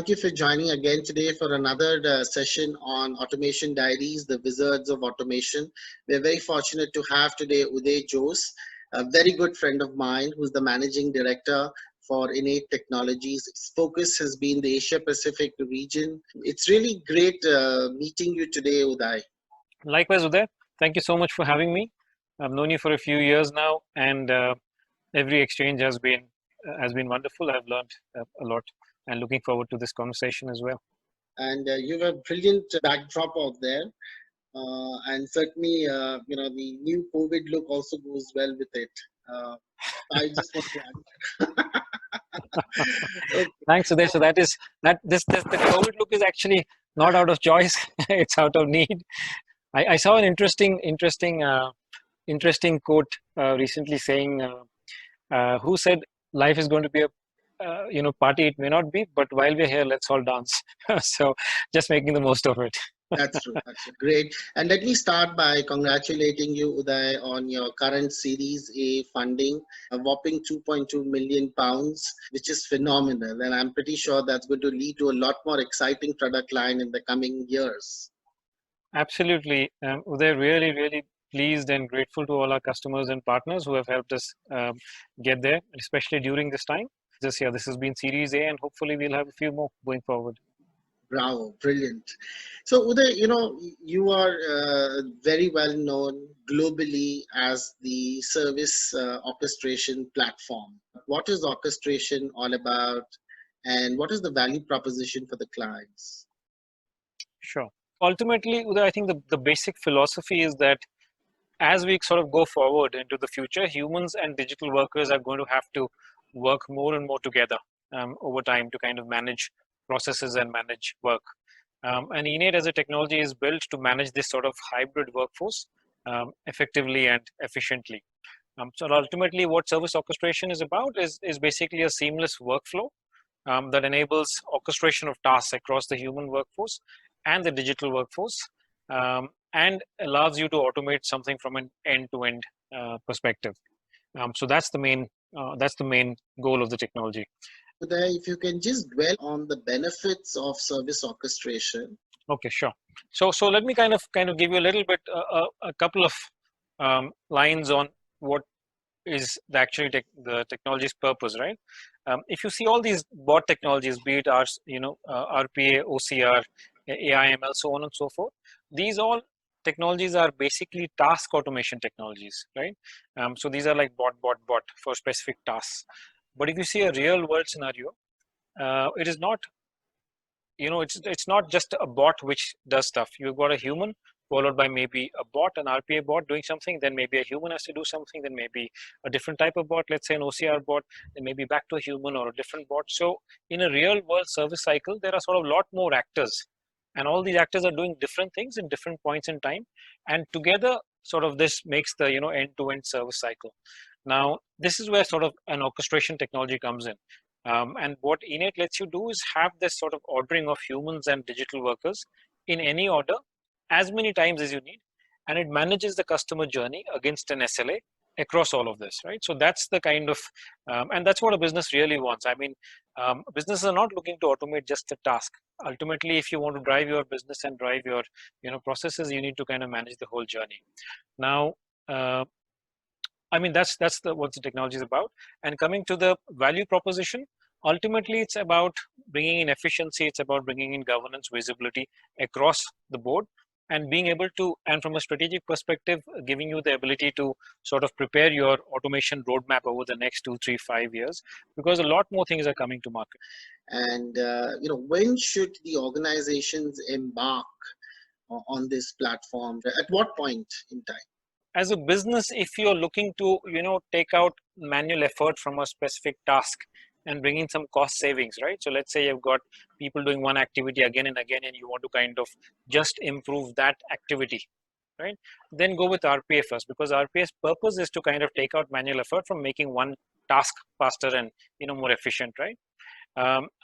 thank you for joining again today for another session on Automation Diaries, the Wizards of Automation. We're very fortunate to have today Uday Jose, a very good friend of mine who's the Managing Director for Enate Technologies. Its focus has been the Asia Pacific region. It's really great meeting you today, Uday. Likewise, Uday. Thank you so much for having me. I've known you for a few years now, and every exchange has been wonderful. I've learned a lot, and looking forward to this conversation as well. And you have a brilliant backdrop out there. And certainly, the new COVID look also goes well with it. I just want to add. Okay. Thanks, Uday. So this the COVID look is actually not out of choice; it's out of need. I saw an interesting quote recently saying, "Who said life is going to be a party? It may not be, but while we're here, let's all dance." So just making the most of it. That's true. That's great. And let me start by congratulating you, Uday, on your current Series A funding, a whopping £2.2 million, which is phenomenal. And I'm pretty sure that's going to lead to a lot more exciting product line in the coming years. Absolutely. Uday, really pleased and grateful to all our customers and partners who have helped us get there, especially during this time. This year, this has been Series A, and hopefully we'll have a few more going forward. Bravo, brilliant. So Uday, you are very well known globally as the service orchestration platform. What is orchestration all about, and what is the value proposition for the clients? Sure. Ultimately, Uday, I think the basic philosophy is that as we sort of go forward into the future, humans and digital workers are going to have to work more and more together over time to kind of manage processes and manage work. And Enate as a technology is built to manage this sort of hybrid workforce effectively and efficiently. So ultimately, what service orchestration is about is basically a seamless workflow that enables orchestration of tasks across the human workforce and the digital workforce, and allows you to automate something from an end-to-end perspective. So that's the main goal of the technology. Uday, if you can just dwell on the benefits of service orchestration. Okay, sure. So let me kind of give you a little bit, a couple of lines on what is the technology's purpose, right? If you see all these bot technologies, be it RPA, OCR, AI, ML, so on and so forth, these all technologies are basically task automation technologies, right? So these are like bot for specific tasks. But if you see a real world scenario, it is not, it's not just a bot which does stuff. You've got a human followed by maybe a bot, an RPA bot doing something, then maybe a human has to do something, then maybe a different type of bot, let's say an OCR bot, then maybe back to a human or a different bot. So in a real world service cycle, there are sort of a lot more actors, and all these actors are doing different things in different points in time, and together sort of this makes the end-to-end service cycle. Now, this is where sort of an orchestration technology comes in. And what Enate lets you do is have this sort of ordering of humans and digital workers in any order, as many times as you need, and it manages the customer journey against an SLA across all of this, right? So that's the kind of, and that's what a business really wants. I mean, businesses are not looking to automate just a task. Ultimately, if you want to drive your business and drive your processes, you need to kind of manage the whole journey. Now, I mean, that's what the technology is about. And coming to the value proposition, ultimately, it's about bringing in efficiency. It's about bringing in governance, visibility across the board, and being able to, and from a strategic perspective, giving you the ability to sort of prepare your automation roadmap over the next 2, 3, 5 years, because a lot more things are coming to market. And when should the organizations embark on this platform? At what point in time? As a business, if you're looking to take out manual effort from a specific task and bring in some cost savings, right? So let's say you've got people doing one activity again and again, and you want to kind of just improve that activity, right? Then go with RPA first, because RPA's purpose is to kind of take out manual effort from making one task faster and more efficient, right?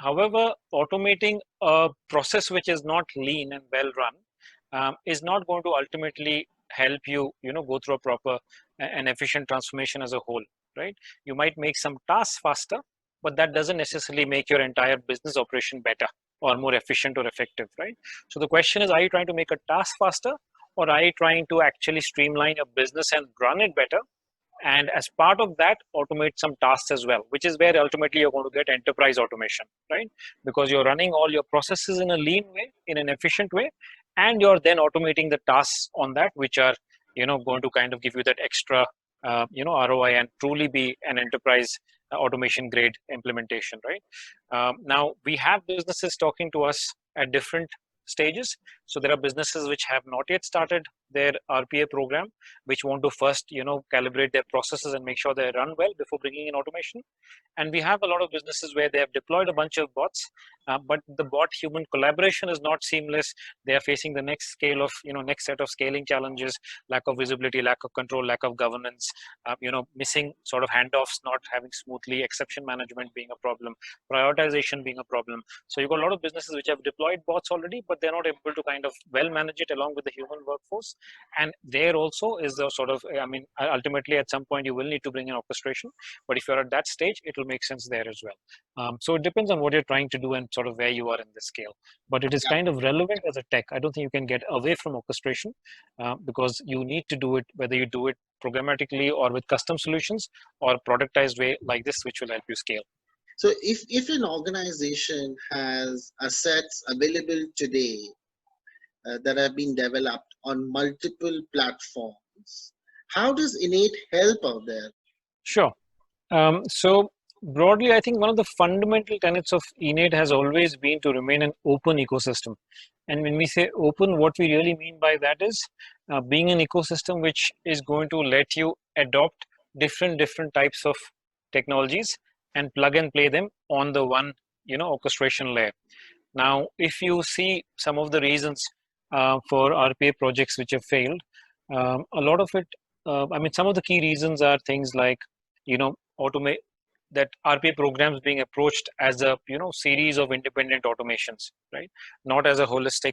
However, automating a process which is not lean and well run is not going to ultimately help you go through a proper and efficient transformation as a whole, right? You might make some tasks faster, but that doesn't necessarily make your entire business operation better, or more efficient or effective, right? So the question is, are you trying to make a task faster, or are you trying to actually streamline your business and run it better, and as part of that automate some tasks as well, which is where ultimately you're going to get enterprise automation, right? Because you're running all your processes in a lean way, in an efficient way, and you're then automating the tasks on that, which are going to kind of give you that extra ROI and truly be an enterprise automation grade implementation, right? Now we have businesses talking to us at different stages. So there are businesses which have not yet started their RPA program, which want to first calibrate their processes and make sure they run well before bringing in automation. And we have a lot of businesses where they have deployed a bunch of bots, but the bot human collaboration is not seamless. They are facing the next scale of next set of scaling challenges: lack of visibility, lack of control, lack of governance, missing sort of handoffs not having smoothly, exception management being a problem, prioritization being a problem. So you've got a lot of businesses which have deployed bots already, but they're not able to kind of well manage it along with the human workforce. And there also is the sort of, ultimately at some point you will need to bring in orchestration, but if you're at that stage, it will make sense there as well. So it depends on what you're trying to do and sort of where you are in the scale, but it is kind of relevant as a tech. I don't think you can get away from orchestration, because you need to do it, whether you do it programmatically or with custom solutions or productized way like this, which will help you scale. So if an organization has assets available today that have been developed on multiple platforms, how does Enate help out there? Sure. So broadly, I think one of the fundamental tenets of Enate has always been to remain an open ecosystem. And when we say open, what we really mean by that is being an ecosystem which is going to let you adopt different types of technologies and plug and play them on the one orchestration layer. Now, if you see some of the reasons for RPA projects which have failed, a lot of it, some of the key reasons are things like, automate that RPA programs being approached as a series of independent automations, right? Not as a holistic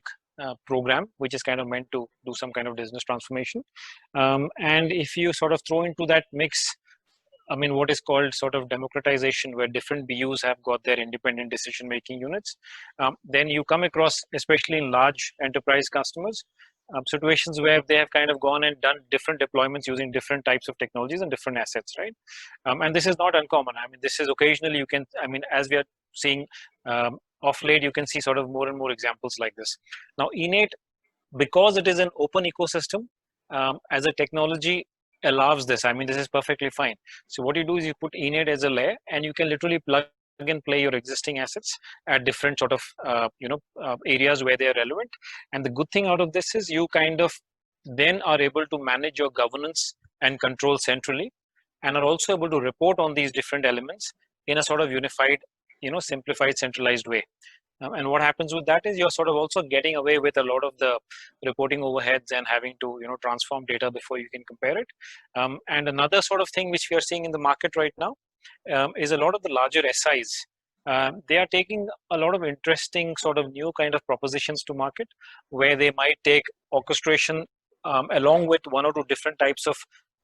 program, which is kind of meant to do some kind of business transformation. And if you sort of throw into that mix, what is called sort of democratization, where different BUs have got their independent decision-making units, then you come across, especially in large enterprise customers, situations where they have kind of gone and done different deployments using different types of technologies and different assets, right? And this is not uncommon. This is occasionally you can, as we are seeing off late, you can see sort of more and more examples like this. Now, Enate, because it is an open ecosystem, as a technology, allows this. This is perfectly fine. So what you do is you put Enate as a layer, and you can literally plug and play your existing assets at different sort of areas where they are relevant. And the good thing out of this is you kind of then are able to manage your governance and control centrally, and are also able to report on these different elements in a sort of unified, simplified, centralized way. And what happens with that is you're sort of also getting away with a lot of the reporting overheads and having to transform data before you can compare it. And another sort of thing which we are seeing in the market right now is a lot of the larger SIs. They are taking a lot of interesting sort of new kind of propositions to market, where they might take orchestration along with one or two different types of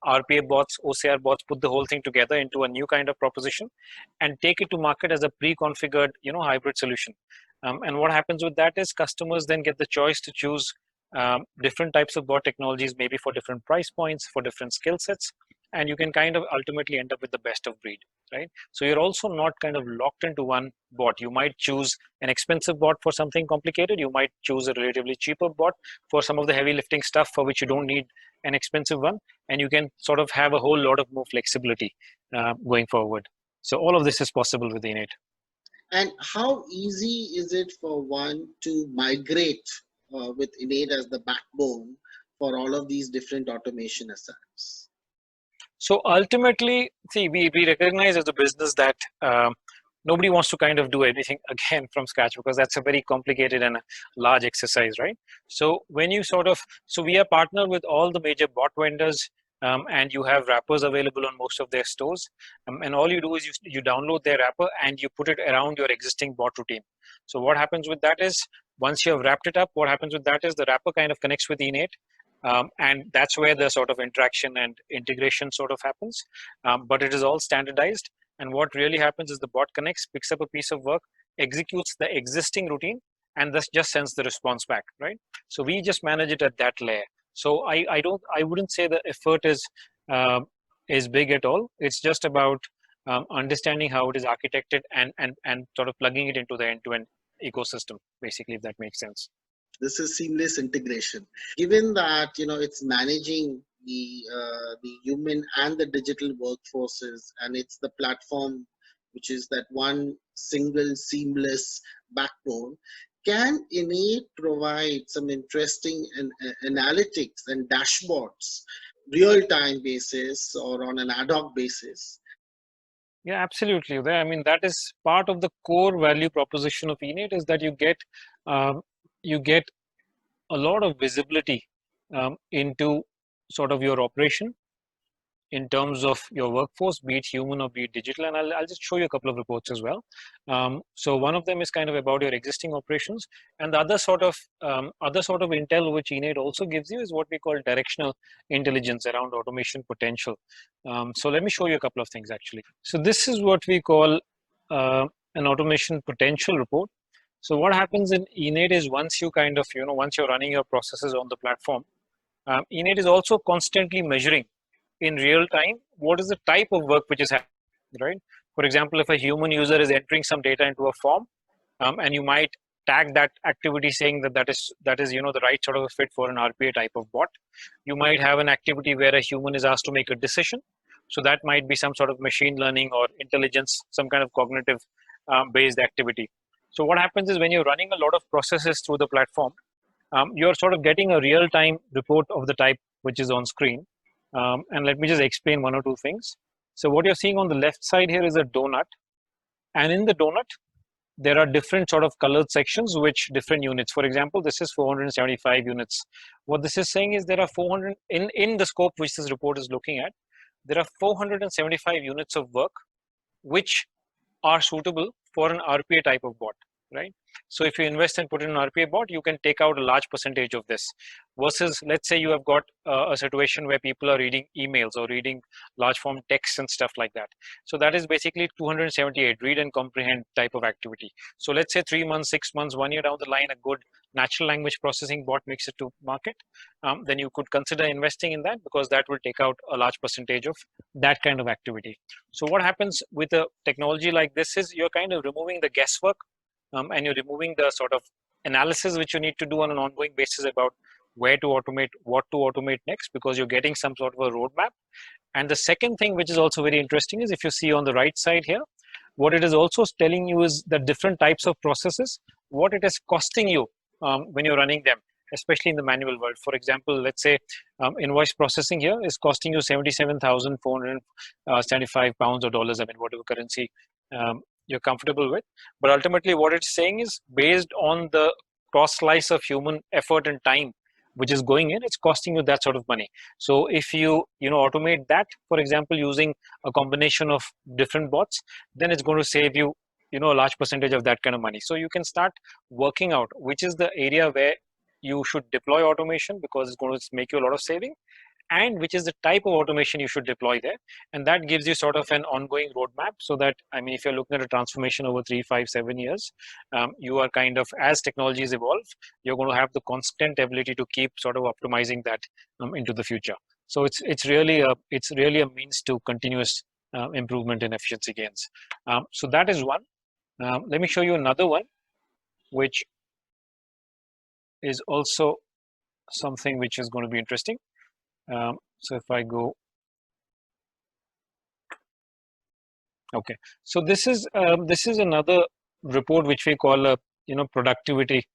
RPA bots, OCR bots, put the whole thing together into a new kind of proposition and take it to market as a pre-configured hybrid solution. And what happens with that is customers then get the choice to choose different types of bot technologies, maybe for different price points, for different skill sets, and you can kind of ultimately end up with the best of breed, right? So you're also not kind of locked into one bot. You might choose an expensive bot for something complicated. You might choose a relatively cheaper bot for some of the heavy lifting stuff for which you don't need an expensive one, and you can sort of have a whole lot of more flexibility going forward. So all of this is possible with Enate. And how easy is it for one to migrate with Enate as the backbone for all of these different automation assets? So ultimately, see, we recognize as a business that nobody wants to kind of do everything again from scratch, because that's a very complicated and a large exercise, right? So when you so we are partnered with all the major bot vendors, and you have wrappers available on most of their stores. And all you do is you download their wrapper and you put it around your existing bot routine. So what happens with that is, once you have wrapped it up, what happens with that is the wrapper kind of connects with Enate. And that's where the sort of interaction and integration sort of happens. But it is all standardized. And what really happens is the bot connects, picks up a piece of work, executes the existing routine and thus just sends the response back, right? So we just manage it at that layer. So I wouldn't say the effort is big at all. It's just about understanding how it is architected and sort of plugging it into the end-to-end ecosystem, basically, if that makes sense. This is seamless integration. Given that it's managing the human and the digital workforces, and it's the platform which is that one single seamless backbone. Can Innate provide some interesting analytics and dashboards, real time basis or on an ad hoc basis? Yeah, absolutely. I mean, that is part of the core value proposition of Innate, is that um, you get a lot of visibility into sort of your operation in terms of your workforce, be it human or be it digital. And I'll just show you a couple of reports as well. So one of them is kind of about your existing operations, and the other sort of intel which Innate also gives you is what we call directional intelligence around automation potential. So let me show you a couple of things actually. So this is what we call an automation potential report. So what happens in Innate is once you kind of, once you're running your processes on the platform, Innate is also constantly measuring in real time what is the type of work which is happening, right? For example, if a human user is entering some data into a form, and you might tag that activity saying that is the right sort of a fit for an RPA type of bot. You might have an activity where a human is asked to make a decision, so that might be some sort of machine learning or intelligence, some kind of cognitive based activity. So what happens is when you're running a lot of processes through the platform, you're sort of getting a real-time report of the type which is on screen. And let me just explain one or two things. So what you're seeing on the left side here is a donut, and in the donut there are different sort of colored sections which different units. For example, this is 475 units. What this is saying is there are 400 in the scope which this report is looking at. There are 475 units of work which are suitable for an RPA type of bot, right? So if you invest and put in an RPA bot, you can take out a large percentage of this. Versus, let's say you have got a situation where people are reading emails or reading large form text and stuff like that. So that is basically 278 read and comprehend type of activity. So let's say 3 months, 6 months, 1 year down the line, a good natural language processing bot makes it to market. Then you could consider investing in that, because that will take out a large percentage of that kind of activity. So what happens with a technology like this is you're kind of removing the guesswork, and you're removing the sort of analysis which you need to do on an ongoing basis about where to automate, what to automate next, because you're getting some sort of a roadmap. And the second thing which is also very interesting is if you see on the right side here, what it is also telling you is the different types of processes, what it is costing you when you're running them, especially in the manual world. For example, let's say invoice processing here is costing you 77,475 pounds or dollars, I mean, whatever currency you're comfortable with. But ultimately what it's saying is based on the cross slice of human effort and time which is going in, it's costing you that sort of money. So if you automate that, for example, using a combination of different bots, then it's going to save you a large percentage of that kind of money. So you can start working out which is the area where you should deploy automation, because it's going to make you a lot of saving, and which is the type of automation you should deploy there. And that gives you sort of an ongoing roadmap, so that, I mean, if you're looking at a transformation over 3, 5, 7 years, you are kind of, as technologies evolve, you're going to have the constant ability to keep sort of optimizing that into the future. So it's really a means to continuous improvement in efficiency gains. So that is one. Let me show you another one, which is also something which is going to be interesting. So if I go, okay, so this is another report which we call a productivity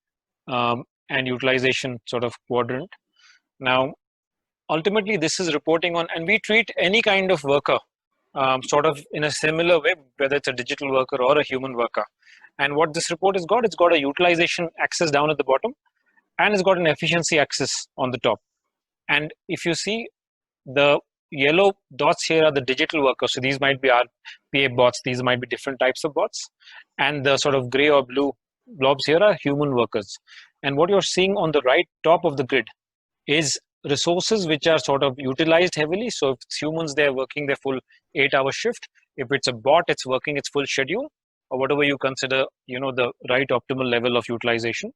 and utilization sort of quadrant. Now, ultimately, this is reporting on, and we treat any kind of worker sort of in a similar way, whether it's a digital worker or a human worker. And what this report has got, it's got a utilization axis down at the bottom, and it's got an efficiency axis on the top. And if you see, the yellow dots here are the digital workers. So these might be RPA bots, these might be different types of bots. And the sort of gray or blue blobs here are human workers. And what you're seeing on the right top of the grid is resources which are sort of utilized heavily. So if it's humans, they're working their full 8-hour shift. If it's a bot, it's working its full schedule. or whatever you consider, the right optimal level of utilization.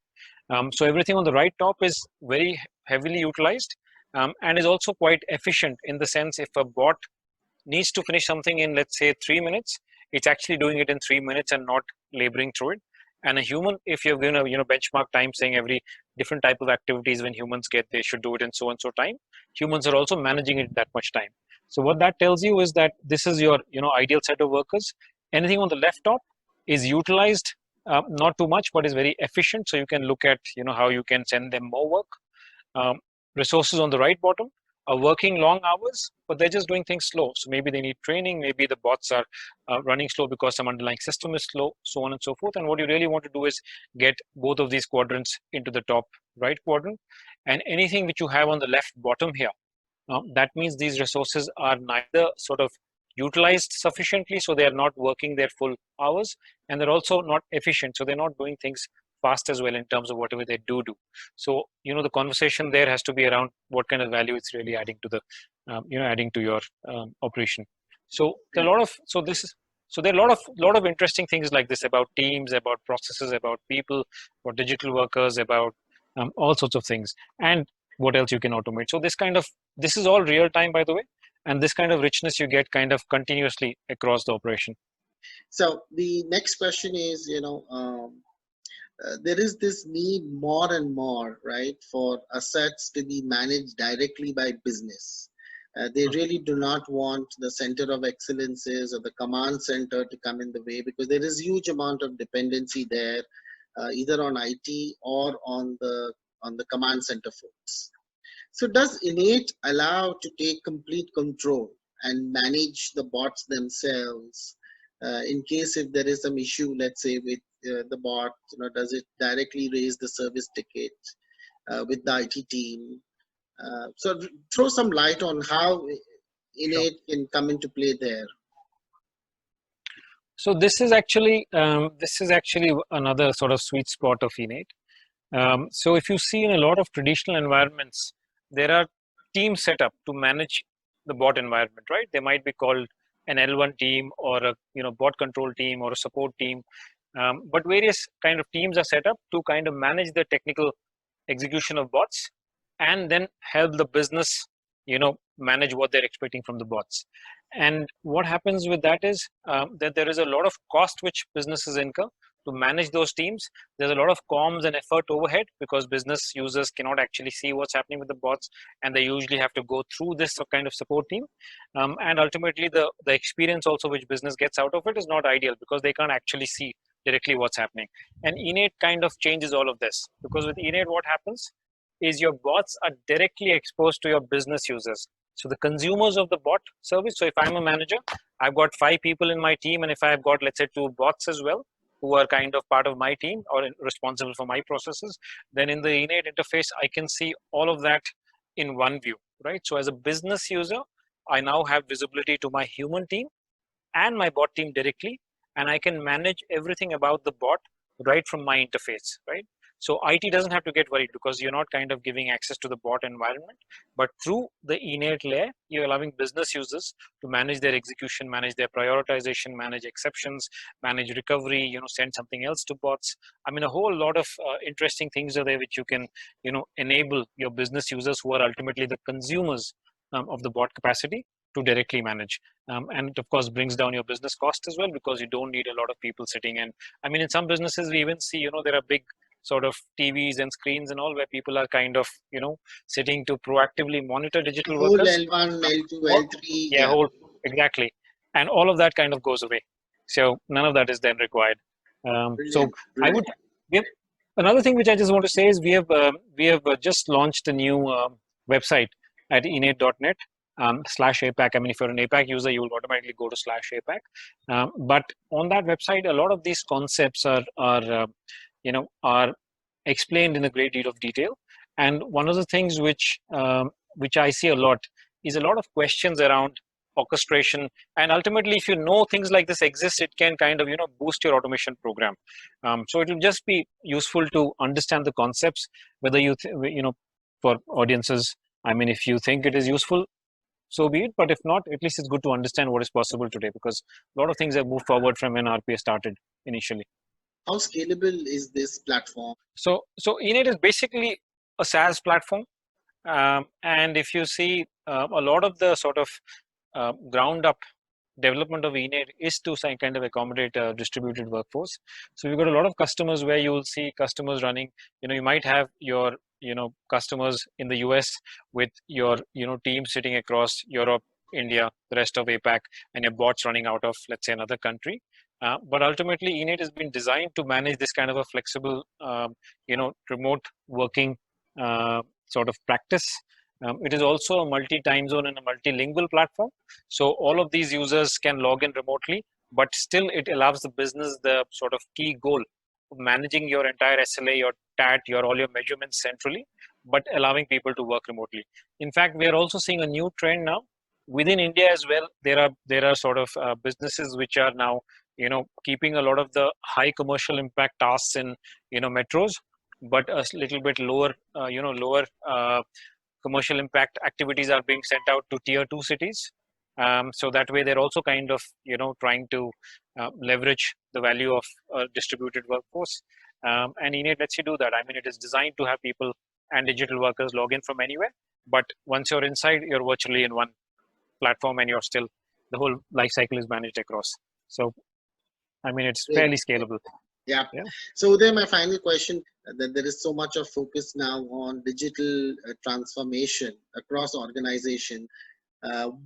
So everything on the right top is very heavily utilized, and is also quite efficient, in the sense if a bot needs to finish something in, let's say, 3 minutes, it's actually doing it in 3 minutes and not laboring through it. And a human, if you're going to benchmark time, saying every different type of activities when humans get, they should do it in so and so time, humans are also managing it that much time. So what that tells you is that this is your ideal set of workers. Anything on the left top is utilized, not too much, but is very efficient. So you can look at how you can send them more work. um, Resources on the right bottom are working long hours, but they're just doing things slow. So maybe they need training, maybe the bots are running slow because some underlying system is slow, so on and so forth. And what you really want to do is get both of these quadrants into the top right quadrant. And anything which you have on the left bottom here, that means these resources are neither sort of utilized sufficiently, so they are not working their full hours, and they're also not efficient, so they're not doing things fast as well in terms of whatever they do. So the conversation there has to be around what kind of value it's really adding to the adding to your operation. So there are a lot of there are a lot of interesting things like this about teams, about processes, about people, about digital workers, about all sorts of things, and what else you can automate. So this is all real time, by the way, and this kind of richness you get kind of continuously across the operation. So the next question is, there is this need more and more, right, for assets to be managed directly by business. They really do not want the center of excellences or the command center to come in the way, because there is huge amount of dependency there, either on IT or on the command center folks. So does Innate allow to take complete control and manage the bots themselves, in case if there is some issue, let's say with the bot, does it directly raise the service ticket with the IT team? So throw some light on how Sure. Innate can come into play there. So this is actually another sort of sweet spot of Innate. So if you see in a lot of traditional environments, there are teams set up to manage the bot environment, right? They might be called an L1 team, or a bot control team, or a support team. But various kind of teams are set up to kind of manage the technical execution of bots, and then help the business manage what they're expecting from the bots. And what happens with that is that there is a lot of cost which businesses incur to manage those teams. There's a lot of comms and effort overhead, because business users cannot actually see what's happening with the bots, and they usually have to go through this kind of support team. And ultimately the experience also which business gets out of it is not ideal, because they can't actually see directly what's happening. And Innate kind of changes all of this, because with Innate what happens is your bots are directly exposed to your business users. So the consumers of the bot service. So if I'm a manager, I've got 5 people in my team, and if I've got, let's say, 2 bots as well, who are kind of part of my team or responsible for my processes, then in the Innate interface, I can see all of that in one view, right? So as a business user, I now have visibility to my human team and my bot team directly, and I can manage everything about the bot right from my interface, right? So IT doesn't have to get worried, because you're not kind of giving access to the bot environment, but through the Innate layer, you're allowing business users to manage their execution, manage their prioritization, manage exceptions, manage recovery, send something else to bots. I mean, a whole lot of interesting things are there which you can, enable your business users, who are ultimately the consumers of the bot capacity, to directly manage. And it, of course, brings down your business cost as well, because you don't need a lot of people sitting. And I mean, in some businesses, we even see, there are big sort of TVs and screens and all, where people are kind of, sitting to proactively monitor The digital whole workers. L1, L2, Or, L3, yeah, yeah, whole, exactly. And all of that kind of goes away. So none of that is then required. So brilliant, I would brilliant. give another thing which I just want to say is we have just launched a new website at innate.net /APAC. I mean, if you're an APAC user, you will automatically go to /APAC. But on that website, a lot of these concepts are explained in a great deal of detail. And one of the things which I see a lot is a lot of questions around orchestration. And ultimately, if you know things like this exist, it can kind of boost your automation program. So it will just be useful to understand the concepts. Whether for audiences, I mean, if you think it is useful, so be it. But if not, at least it's good to understand what is possible today, because a lot of things have moved forward from when RPA started initially. How scalable is this platform? So Enate is basically a SaaS platform, and if you see a lot of the sort of ground up development of Enate is to kind of accommodate a distributed workforce. So we've got a lot of customers where you will see customers running. You might have your customers in the US with your team sitting across Europe, India, the rest of APAC, and your bots running out of, let's say, another country. But ultimately, Enate has been designed to manage this kind of a flexible, remote working sort of practice. It is also a multi-time zone and a multilingual platform. So all of these users can log in remotely, but still it allows the business the sort of key goal of managing your entire SLA, your TAT, all your measurements centrally, but allowing people to work remotely. In fact, we are also seeing a new trend now within India as well. There are sort of businesses which are now keeping a lot of the high commercial impact tasks in metros, but a little bit lower lower commercial impact activities are being sent out to tier 2 cities. So that way they're also kind of trying to leverage the value of a distributed workforce, and Enate lets you do that. I mean, it is designed to have people and digital workers log in from anywhere, but once you're inside, you're virtually in one platform, and you're still, the whole life cycle is managed across. So I mean, it's Great. fairly scalable. Yeah. Yeah. So then my final question, that there is so much of focus now on digital transformation across organization.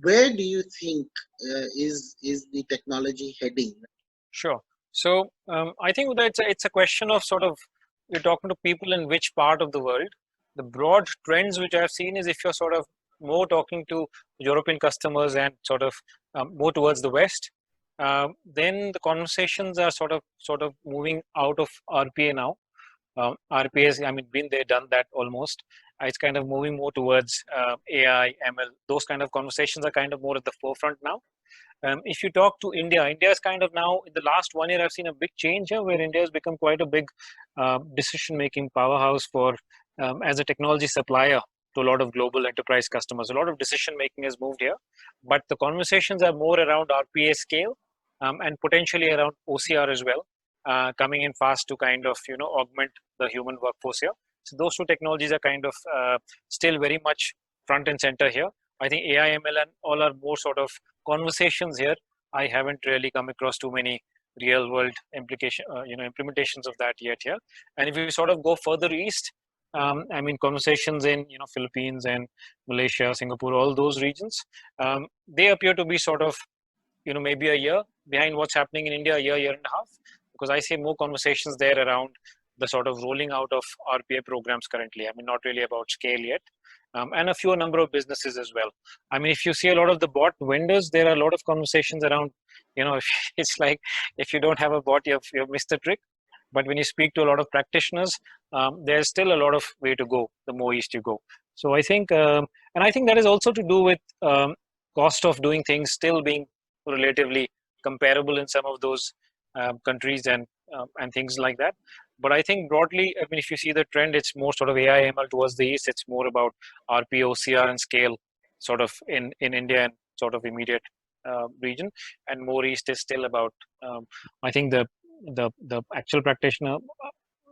Where do you think is the technology heading? Sure. So I think that it's a question of sort of, you're talking to people in which part of the world. The broad trends which I've seen is, if you're sort of more talking to European customers and sort of more towards the West, then the conversations are sort of moving out of RPA now. RPAs, I mean, been there, done that almost. It's kind of moving more towards AI, ML. Those kind of conversations are kind of more at the forefront now. If you talk to India, India is kind of now, in the last 1 year, I've seen a big change here, where India has become quite a big decision-making powerhouse for, as a technology supplier to a lot of global enterprise customers. A lot of decision-making has moved here, but the conversations are more around RPA scale, and potentially around OCR as well, coming in fast to kind of, augment the human workforce here. So those two technologies are kind of still very much front and center here. I think AI, ML, and all are more sort of conversations here. I haven't really come across too many real world implementations of that yet here. And if you sort of go further east, I mean, conversations in Philippines and Malaysia, Singapore, all those regions, they appear to be sort of maybe a year behind what's happening in India, year and a half, because I see more conversations there around the sort of rolling out of RPA programs currently. I mean, not really about scale yet. And a number of businesses as well. I mean, if you see a lot of the bot vendors, there are a lot of conversations around, it's like, if you don't have a bot, you've missed the trick. But when you speak to a lot of practitioners, there's still a lot of way to go, the more east you go. So I think, and I think that is also to do with cost of doing things still being relatively comparable in some of those countries, and things like that. But I think broadly, I mean, if you see the trend, it's more sort of AI, ML towards the east. It's more about RPA, OCR, and scale, sort of in India and sort of immediate region. And more east is still about, I think the actual practitioner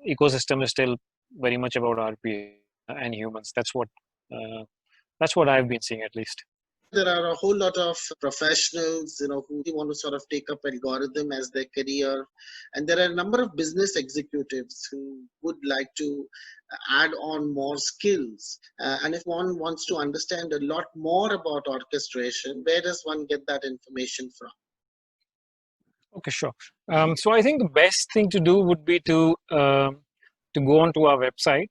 ecosystem is still very much about RPA and humans. That's what I've been seeing, at least. There are a whole lot of professionals, who want to sort of take up algorithm as their career, and there are a number of business executives who would like to add on more skills. And if one wants to understand a lot more about orchestration, where does one get that information from? Okay, sure. So I think the best thing to do would be to go onto our website.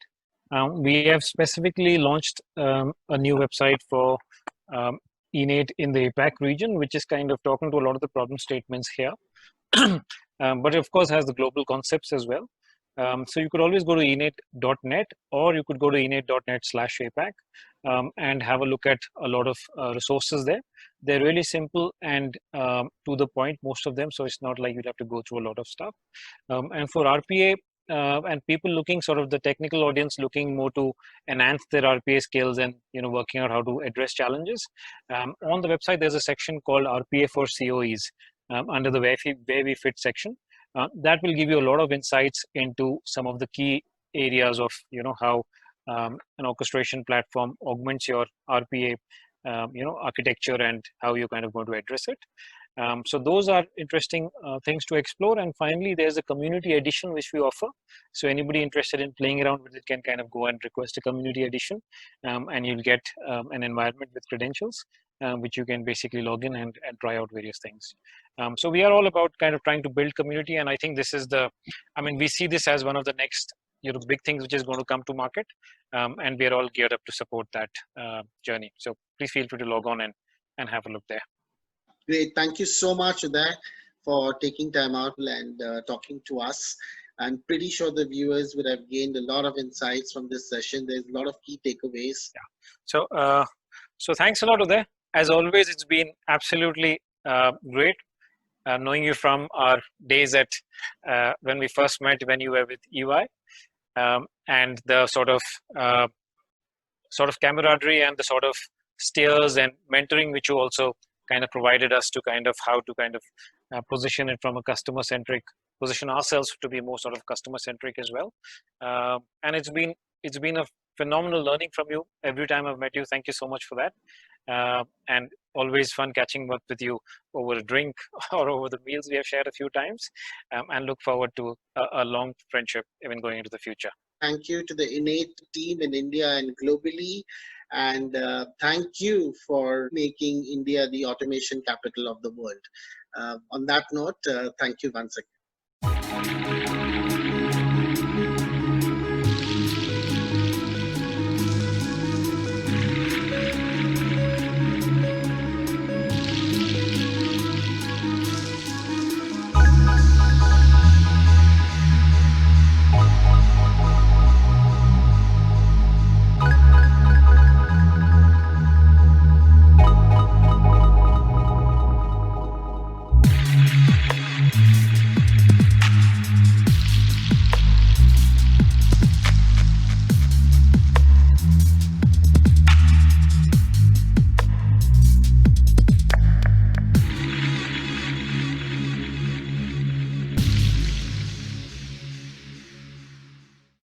We have specifically launched a new website for Enate in the APAC region, which is kind of talking to a lot of the problem statements here, but of course has the global concepts as well. So you could always go to enate.net, or you could go to enate.net/APAC, and have a look at a lot of resources there. They're really simple and to the point, most of them. So it's not like you'll have to go through a lot of stuff. And for RPA, and people looking, sort of the technical audience looking more to enhance their RPA skills and working out how to address challenges. On the website, there's a section called RPA for COEs under the where we fit section. That will give you a lot of insights into some of the key areas of how an orchestration platform augments your RPA architecture and how you're kind of going to address it. So those are interesting things to explore. And finally, there's a community edition which we offer. So anybody interested in playing around with it can kind of go and request a community edition, and you'll get an environment with credentials, which you can basically log in and try out various things. So we are all about kind of trying to build community, and I think this is we see this as one of the next big things which is going to come to market, and we are all geared up to support that journey. So please feel free to log on and have a look there. Great. Thank you so much, Uday, for taking time out and talking to us. I'm pretty sure the viewers would have gained a lot of insights from this session. There's a lot of key takeaways. Yeah. So thanks a lot, Uday. As always, it's been absolutely great knowing you from our days at when we first met, when you were with EY, and the sort of camaraderie and the sort of steers and mentoring which you also kind of provided us to kind of how to kind of position it from a customer centric, position ourselves to be more sort of customer centric as well. And it's been a phenomenal learning from you every time I've met you. Thank you so much for that. And always fun catching up with you over a drink or over the meals we have shared a few times, and look forward to a long friendship even going into the future. Thank you to the Enate team in India and globally. And thank you for making India the automation capital of the world. On that note, thank you once again.